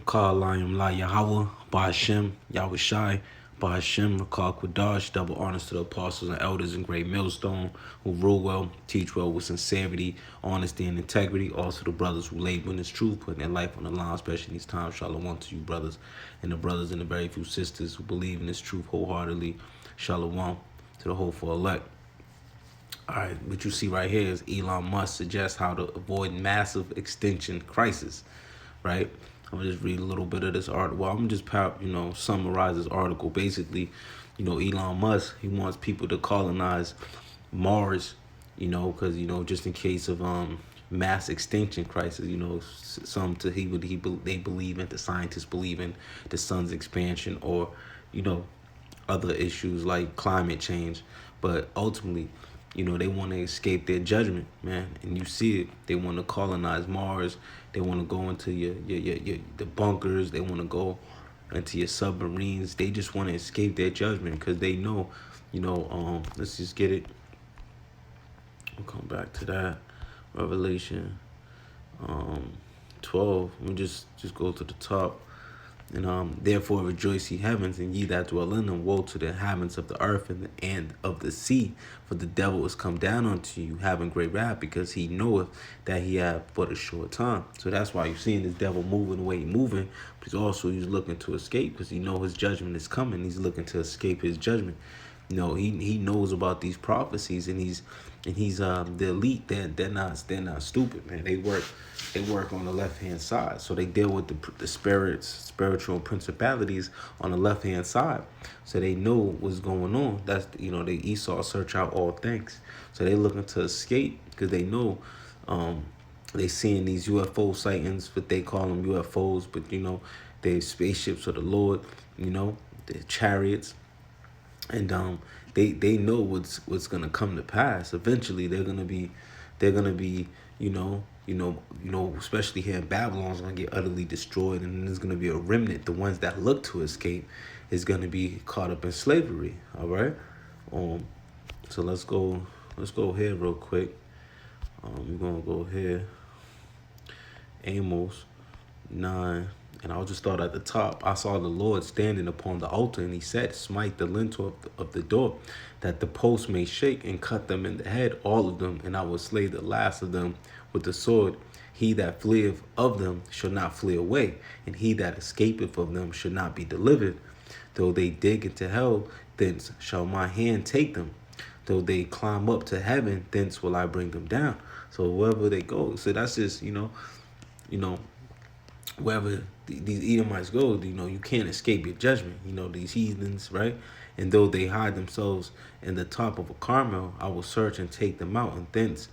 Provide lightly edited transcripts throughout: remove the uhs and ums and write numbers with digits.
Layim La Yahweh, Ba'Shem, Yahweh Shai, Ba'Shem, Rakal Quadash, double honors to the apostles and elders in Great Millstone who rule well, teach well with sincerity, honesty, and integrity. Also, the brothers who labor in this truth, putting their life on the line, especially in these times. Shalom to you, brothers, and the very few sisters who believe in this truth wholeheartedly. Shalom to the hopeful elect. All right, what you see right here is Elon Musk suggests how to avoid massive extinction crisis, right? I'm gonna just read a little bit of this article. Well, I'm just summarize this article. Basically, Elon Musk, he wants people to colonize Mars, because just in case of mass extinction crisis, they believe in, the scientists believe in the sun's expansion, or you know other issues like climate change. But ultimately, they want to escape their judgment, man. And you see it. They want to colonize Mars. They want to go into your the bunkers. They want to go into your submarines. They just want to escape their judgment because they know, let's just get it. We'll come back to that. Revelation 12. Let me just go to the top. And therefore rejoice ye heavens, and ye that dwell in them. Woe to the inhabitants of the earth and of the sea, for the devil is come down unto you, having great wrath, because he knoweth that he hath but a short time. So that's why you're seeing this devil moving the way he's moving, but also he's looking to escape, because he know his judgment is coming. He's looking to escape his judgment. He knows about these prophecies, and he's the elite. They're not stupid, man. They work on the left hand side, so they deal with the spiritual principalities on the left hand side, so they know what's going on. That's they Esau search out all things, so they looking to escape because they know they seeing these UFO sightings, but they call them UFOs, but they spaceships of the Lord, the chariots. And they know what's gonna come to pass. Eventually, they're gonna be, especially here in Babylon, is gonna get utterly destroyed, and there's gonna be a remnant. The ones that look to escape is gonna be caught up in slavery. All right. So let's go here real quick. We're gonna go here. Amos 9. And I'll just start at the top. I saw the Lord standing upon the altar, and he said, smite the lintel of the door, that the posts may shake, and cut them in the head, all of them, and I will slay the last of them with the sword. He that fleeth of them shall not flee away, and he that escapeth of them shall not be delivered. Though they dig into hell, thence shall my hand take them. Though they climb up to heaven, thence will I bring them down. So wherever they go, so that's just, wherever these Edomites go, you can't escape your judgment. These heathens, right? And though they hide themselves in the top of a Carmel, I will search and take them out, and thence.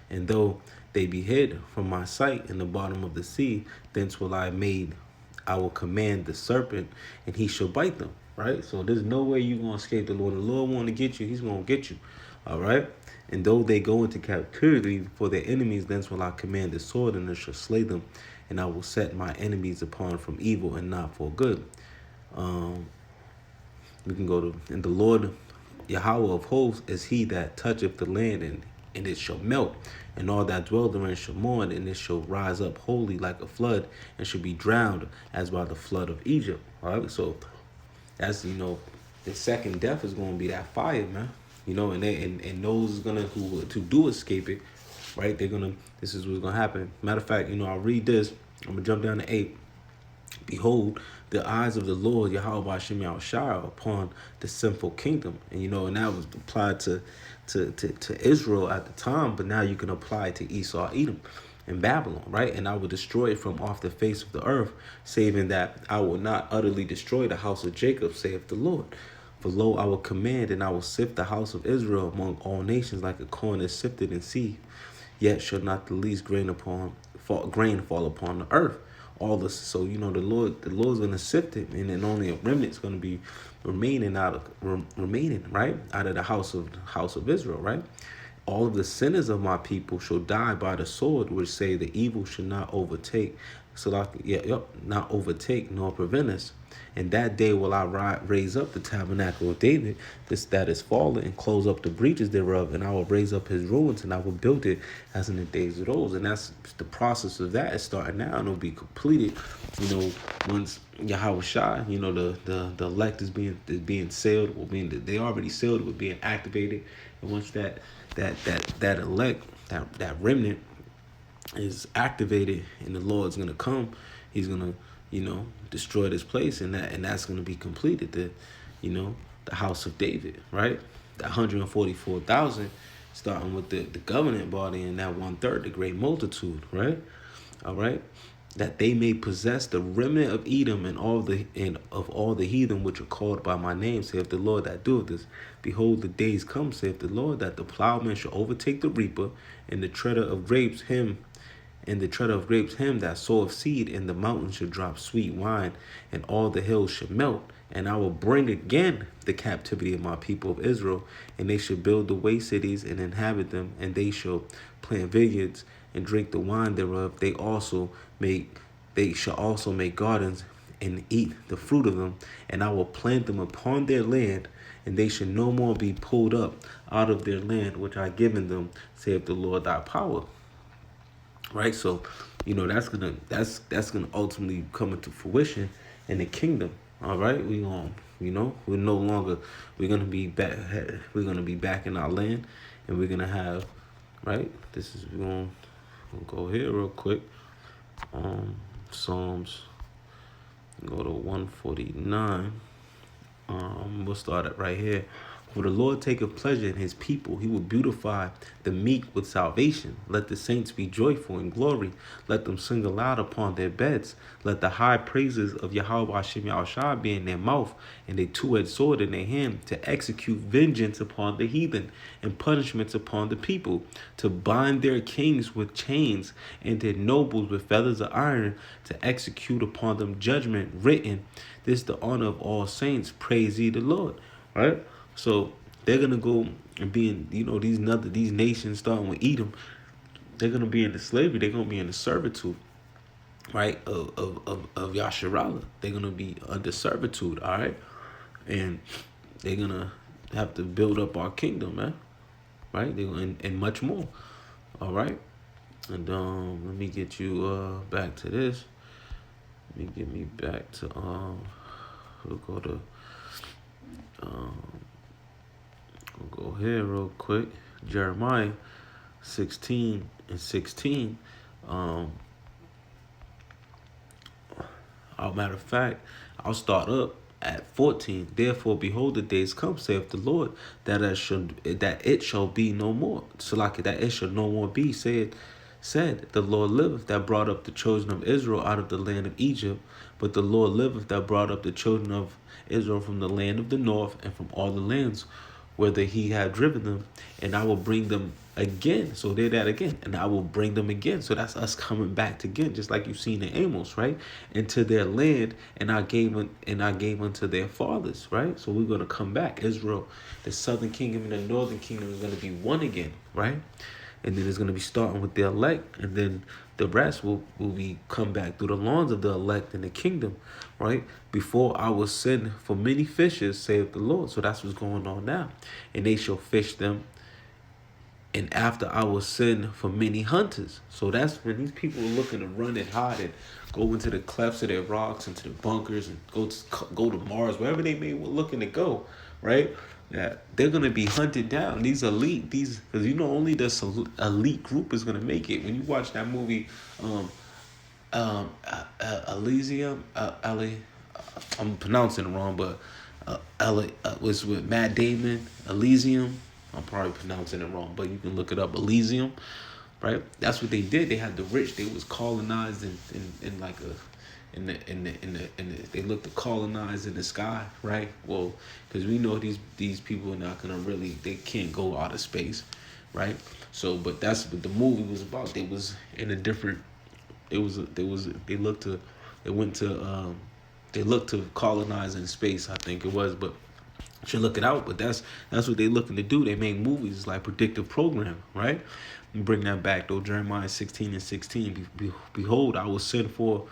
And though they be hid from my sight in the bottom of the sea, thence I will command the serpent, and he shall bite them, right? So there's no way you're going to escape the Lord. The Lord want to get you, he's going to get you, all right? And though they go into captivity for their enemies, thence will I command the sword, and it shall slay them. And I will set my enemies upon from evil and not for good. We can go to, and the Lord Yahweh of hosts is he that toucheth the land, and it shall melt, and all that dwell therein shall mourn, and it shall rise up wholly like a flood, and shall be drowned as by the flood of Egypt. All right, so that's the second death is going to be that fire, man. And those is gonna who to do escape it, right? This is what's gonna happen. Matter of fact, I'll read this. I'm gonna jump down to 8. Behold, the eyes of the Lord Yahweh Hashem Yahushua upon the sinful kingdom, and and that was applied to Israel at the time, but now you can apply it to Esau, Edom, and Babylon, right? And I will destroy it from off the face of the earth, saving that I will not utterly destroy the house of Jacob, saith the Lord. For lo, I will command, and I will sift the house of Israel among all nations like a corn is sifted in sea. Yet shall not the least grain fall upon the earth. So the Lord's gonna sift it, and then only a remnant's gonna be remaining right out of the house of Israel, right? All of the sinners of my people shall die by the sword, which say the evil should not overtake. So like, not overtake nor prevent us. And that day will I raise up the tabernacle of David, this that is fallen, and close up the breaches thereof, and I will raise up his ruins, and I will build it as in the days of those. And that's the process of that is starting now, and it'll be completed. Once Yahweh Shai, the elect is being sealed, or they already sealed, it, being activated, and once that elect, that remnant is activated, and the Lord's gonna come, he's gonna destroy this place, and that's gonna be completed. The house of David, right? The 144,000, starting with the covenant body, and that 1/3, the great multitude, right? All right. That they may possess the remnant of Edom and of all the heathen which are called by my name, saith the Lord that doeth this. Behold, the days come, saith the Lord, that the plowman shall overtake the reaper, and the treader of grapes him that soweth seed, and the mountains shall drop sweet wine, and all the hills shall melt. And I will bring again the captivity of my people of Israel, and they shall build the waste cities and inhabit them, and they shall plant vineyards and drink the wine thereof. They shall also make gardens and eat the fruit of them, and I will plant them upon their land, and they shall no more be pulled up out of their land which I given them, saith the Lord thy power. Right, so that's gonna ultimately come into fruition in the kingdom. All right, we're gonna be back in our land, and we're gonna have, right. We're gonna go here real quick. Psalms. Go to 149. We'll start it right here. For the Lord taketh pleasure in his people. He will beautify the meek with salvation. Let the saints be joyful in glory. Let them sing aloud upon their beds. Let the high praises of Yahweh Hashem Yahushua be in their mouth, and a two-edged sword in their hand, to execute vengeance upon the heathen, and punishments upon the people, to bind their kings with chains, and their nobles with feathers of iron, to execute upon them judgment written. This is the honor of all saints. Praise ye the Lord. Right? So they're gonna go and be in, these nations, starting with Edom, they're gonna be in the slavery. They're gonna be in the servitude, right? Of Yasharallah. They're gonna be under servitude, all right, and they're gonna have to build up our kingdom, man, right? And much more, all right. And let me get you back to this. Let me get me back to we'll go to We'll go here real quick. Jeremiah 16:16. Matter of fact, I'll start up at 14. Therefore, behold, the days come, saith the Lord, that it shall be no more. So like that it shall no more be, said the Lord liveth, that brought up the children of Israel out of the land of Egypt. But the Lord liveth, that brought up the children of Israel from the land of the north, and from all the lands whither he had driven them, and I will bring them again. So they're that again, and I will bring them again. So that's us coming back again, just like you've seen in Amos, right? Into their land, and I gave unto their fathers, right? So we're gonna come back. Israel, the southern kingdom and the northern kingdom is gonna be one again, right? And then it's gonna be starting with the elect, and then the rest will be come back through the lawns of the elect in the kingdom, right? Before I will send for many fishers, saith the Lord. So that's what's going on now. And they shall fish them. And after I will send for many hunters. So that's when these people are looking to run and hide and go into the clefts of their rocks, into the bunkers, and go to Mars, wherever they may be looking to go, right? Yeah, they're gonna be hunted down. These elite, because only this elite group is gonna make it. When you watch that movie, Elysium, I'm pronouncing it wrong, but was with Matt Damon. Elysium, I'm probably pronouncing it wrong, but you can look it up. Elysium, right? That's what they did. They had the rich. They was colonized in like a. They look to colonize in the sky, right? Well, because we know these people are not gonna they can't go out of space, right? So, but that's what the movie was about. They was in a different. They looked to colonize in space, I think it was, but Should look it out, but that's what they looking to do. They make movies like predictive program, right? And bring that back though. Jeremiah 16:16. Behold, I will send for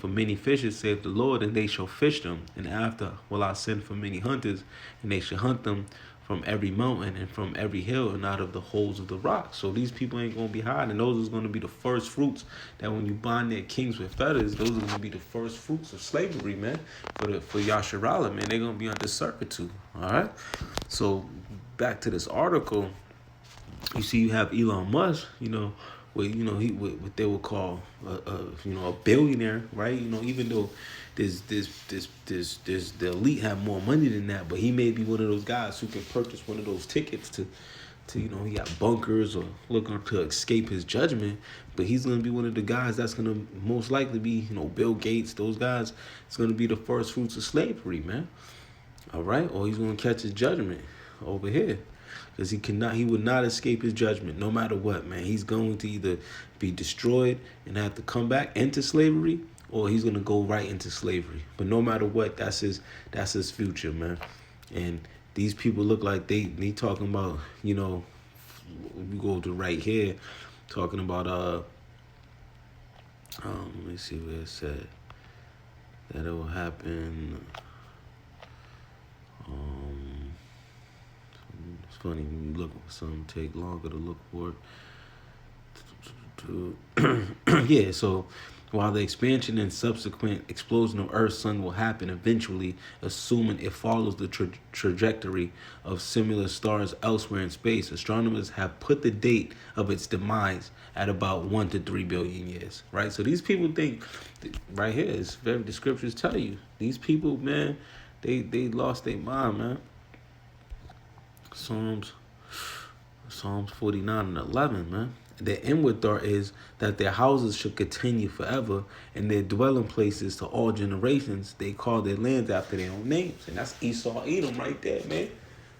many fishers, saith the Lord, and they shall fish them. And after will I send for many hunters, and they shall hunt them from every mountain and from every hill and out of the holes of the rock. So these people ain't gonna be hiding. Those is gonna be the first fruits that when you bind their kings with feathers, those are gonna be the first fruits of slavery, man. For Yasharala, man, they're gonna be under servitude. All right. So back to this article, you see, you have Elon Musk, where he what they would call a billionaire, right? Even though the elite have more money than that, but he may be one of those guys who can purchase one of those tickets to he got bunkers or looking to escape his judgment. But he's gonna be one of the guys that's gonna most likely be Bill Gates, those guys. It's gonna be the first fruits of slavery, man. All right, or he's gonna catch his judgment over here. Because he would not escape his judgment no matter what, man. He's going to either be destroyed and have to come back into slavery, or he's gonna go right into slavery. But no matter what, that's his future, man. And these people look like they talking about, we go to right here, talking about let me see where it said that it will happen. It's funny when you look for something, take longer to look for it. Yeah, so while the expansion and subsequent explosion of Earth's sun will happen eventually, assuming it follows the trajectory of similar stars elsewhere in space, astronomers have put the date of its demise at about 1 to 3 billion years, right? So these people think, right here, the scriptures tell you, these people, man, they lost their mind, man. Psalms 49:11, man. Their inward thought is that their houses should continue forever, and their dwelling places to all generations. They call their lands after their own names, and that's Esau, Edom, right there, man.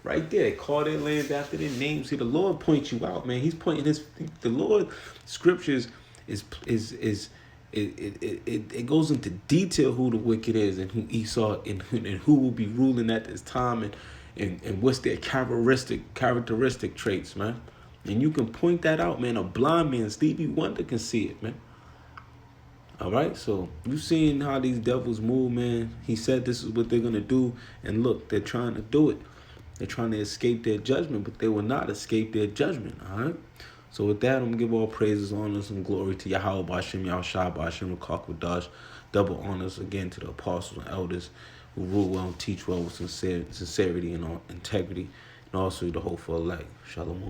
Right there, they call their lands after their names. See, the Lord points you out, man. He's pointing the Lord scriptures it goes into detail who the wicked is and who Esau and who will be ruling at this time and what's their characteristic traits, man. And you can point that out, man. A blind man, Stevie Wonder, can see it, man. All right, so you seen how these devils move, man. He said this is what they're gonna do, and look, they're trying to do it. They're trying to escape their judgment, but they will not escape their judgment. All right. So with that, I'm gonna give all praises, honors, and glory to Yahweh Bashim, Yahushua Bashim, Rakakwadash. Double honors again to the apostles and elders who rule well and teach well with sincerity and integrity, and also the hopeful elect. Shalom.